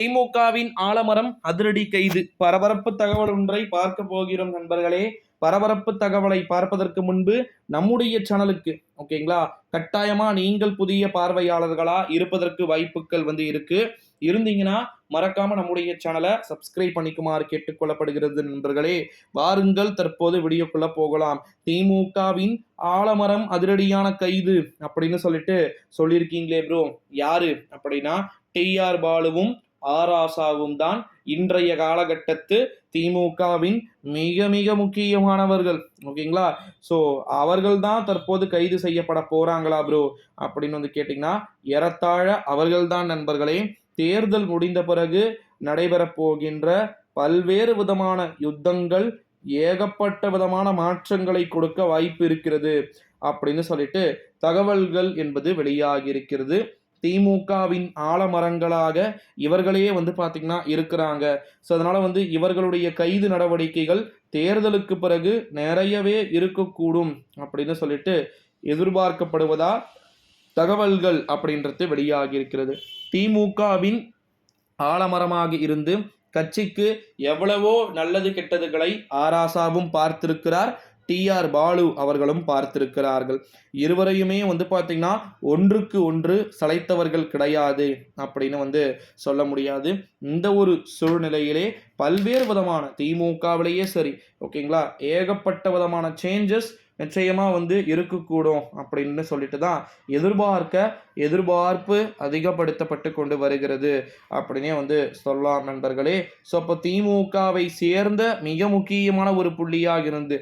திமுகவின் ஆலமரம் அதிரடி கைது. பரபரப்பு தகவல் ஒன்றை பார்க்க போகிறோம் நண்பர்களே. பரபரப்பு தகவலை பார்ப்பதற்கு முன்பு நம்முடைய சேனலுக்கு ஓகேங்களா, கட்டாயமா நீங்கள் புதிய பார்வையாளர்களா இருப்பதற்கு வாய்ப்புகள் இருக்கு. இருந்தீங்கன்னா மறக்காம நம்முடைய சேனலை சப்ஸ்கிரைப் பண்ணிக்குமாறு கேட்டுக்கொள்ளப்படுகிறது நண்பர்களே. வாருங்கள் தற்போது வீடியோக்குள்ள போகலாம். திமுகவின் ஆலமரம் அதிரடியான கைது அப்படின்னு சொல்லியிருக்கீங்களே ப்ரோ, யாரு அப்படின்னா டிஆர் பாலுவும் ஆராசாவும் தான் இன்றைய காலகட்டத்து திமுகவின் மிக மிக முக்கியமானவர்கள். ஓகேங்களா, ஸோ அவர்கள் தான் தற்போது கைது செய்யப்பட போறாங்களா ப்ரோ அப்படின்னு கேட்டிங்கன்னா ஏறத்தாழ அவர்கள் தான் நண்பர்களே. தேர்தல் முடிந்த பிறகு நடைபெறப் போகின்ற பல்வேறு விதமான யுத்தங்கள் ஏகப்பட்ட விதமான மாற்றங்களை கொடுக்க வாய்ப்பு இருக்கிறது அப்படின்னு தகவல்கள் என்பது வெளியாகி இருக்கிறது. திமுகவின் ஆலமரங்களாக இவர்களே பார்த்தீங்கன்னா இருக்கிறாங்க. ஸோ அதனால இவர்களுடைய கைது நடவடிக்கைகள் தேர்தலுக்கு பிறகு நிறையவே இருக்கக்கூடும் அப்படின்னு எதிர்பார்க்கப்படுவதா தகவல்கள் அப்படின்றது வெளியாகி இருக்கிறது. திமுகவின் ஆலமரமாக இருந்து கட்சிக்கு எவ்வளவோ நல்லது கெட்டதுகளை ஆராசாவும் பார்த்திருக்கிறார், டிஆர் பாலு அவர்களும் பார்த்திருக்கிறார்கள். இருவரையுமே பார்த்தீங்கன்னா ஒன்றுக்கு ஒன்று சளைத்தவர்கள் கிடையாது அப்படின்னு சொல்ல முடியாது. இந்த ஒரு சூழ்நிலையிலே பல்வேறு விதமான திமுகவிலேயே சரி ஓகேங்களா, ஏகப்பட்ட விதமான சேஞ்சஸ் நிச்சயமா இருக்கக்கூடும் அப்படின்னு தான் எதிர்பார்ப்பு அதிகப்படுத்தப்பட்டு கொண்டு வருகிறது அப்படின்னே சொல்லலாம் நண்பர்களே. ஸோ அப்போ திமுகவை சேர்ந்த மிக முக்கியமான ஒரு புள்ளியாக இருந்து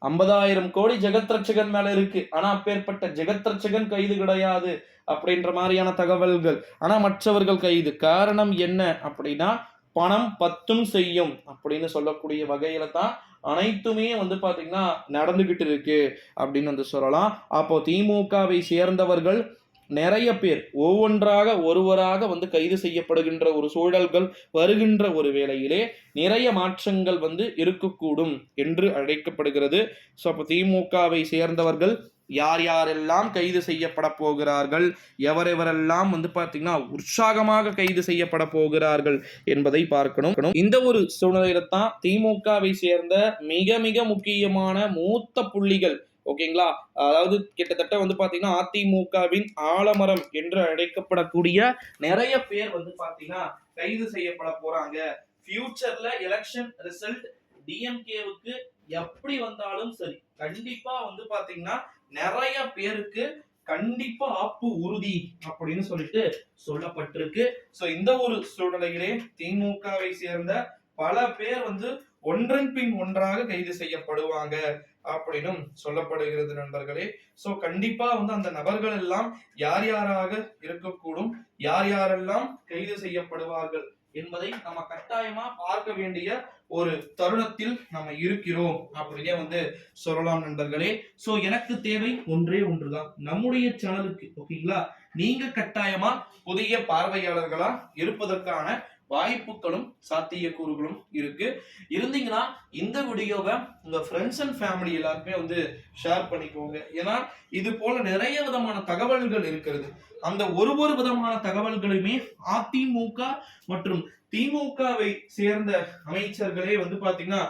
50,000 கோடி ஜெகத் ரட்சகன் மேல இருக்கு. ஆனா அப்பேற்பட்ட ஜெகத் ரட்சகன் கைது கிடையாது அப்படின்ற மாதிரியான தகவல்கள். ஆனா மற்றவர்கள் கைது. காரணம் என்ன அப்படின்னா பணம் பத்தும் செய்யும் அப்படின்னு சொல்லக்கூடிய வகையில தான் அனைத்துமே பாத்தீங்கன்னா நடந்துகிட்டு இருக்கு அப்படின்னு சொல்லலாம். அப்போ திமுகவை சேர்ந்தவர்கள் நிறைய பேர் ஒவ்வொன்றாக ஒருவராக கைது செய்யப்படுகின்ற ஒரு சூழல்கள் வருகின்ற ஒரு வேளையிலே நிறைய மாற்றங்கள் இருக்கக்கூடும் என்று அழைக்கப்படுகிறது. ஸோ அப்போ திமுகவை சேர்ந்தவர்கள் யார் யாரெல்லாம் கைது செய்யப்பட போகிறார்கள், எவரெவரெல்லாம் பார்த்தீங்கன்னா உற்சாகமாக கைது செய்யப்பட போகிறார்கள் என்பதை பார்க்கணும். இந்த ஒரு சூழ்நிலையில தான் திமுகவை சேர்ந்த மிக மிக முக்கியமான மூத்த புள்ளிகள் ஓகேங்களா, அதாவது கிட்டத்தட்ட பாத்தீங்கன்னா அதிமுகவின் ஆலமரம் என்று அழைக்கப்படக்கூடிய நிறைய பேர் பாத்தீங்கன்னா கைது செய்யப்பட போறாங்க. ஃபியூச்சர்ல எலெக்ஷன் ரிசல்ட் டிஎம்கேவுக்கு எப்படி வந்தாலும் சரி கண்டிப்பா பாத்தீங்கன்னா நிறைய பேருக்கு கண்டிப்பா ஆப்பு உறுதி அப்படின்னு சொல்லப்பட்டிருக்கு. சோ இந்த ஒரு சூழ்நிலையிலே திமுகவை சேர்ந்த பல பேர் ஒன்றன் பின் ஒன்றாக கைது செய்யப்படுவாங்க அப்படின்னு சொல்லப்படுகிறது நண்பர்களே. சோ கண்டிப்பா அந்த நபர்கள் எல்லாம் யார் யாராக இருக்கக்கூடும், யார் யாரெல்லாம் கைது செய்யப்படுவார்கள் என்பதை நம்ம கட்டாயமா பார்க்க வேண்டிய ஒரு தருணத்தில் நம்ம இருக்கிறோம் அப்படியே சொல்லலாம் நண்பர்களே. சோ எனக்கு தேவை ஒன்றே ஒன்றுதான், நம்முடைய சேனலுக்கு ஓகேங்களா நீங்க கட்டாயமா புதிய பார்வையாளர்களா இருப்பதற்கான வாய்ப்புகளும் சாத்தியக்கூறுகளும் இருக்கு. இருந்தீங்கன்னா இந்த வீடியோவை உங்க ஃப்ரெண்ட்ஸ் அண்ட் ஃபேமிலி எல்லாருக்குமே ஷேர் பண்ணிக்கோங்க. ஏன்னா இது போல நிறைய விதமான தகவல்கள் இருக்கிறது. அந்த ஒரு விதமான தகவல்களுமே அதிமுக மற்றும் திமுகவை சேர்ந்த அமைச்சர்களே பாத்தீங்கன்னா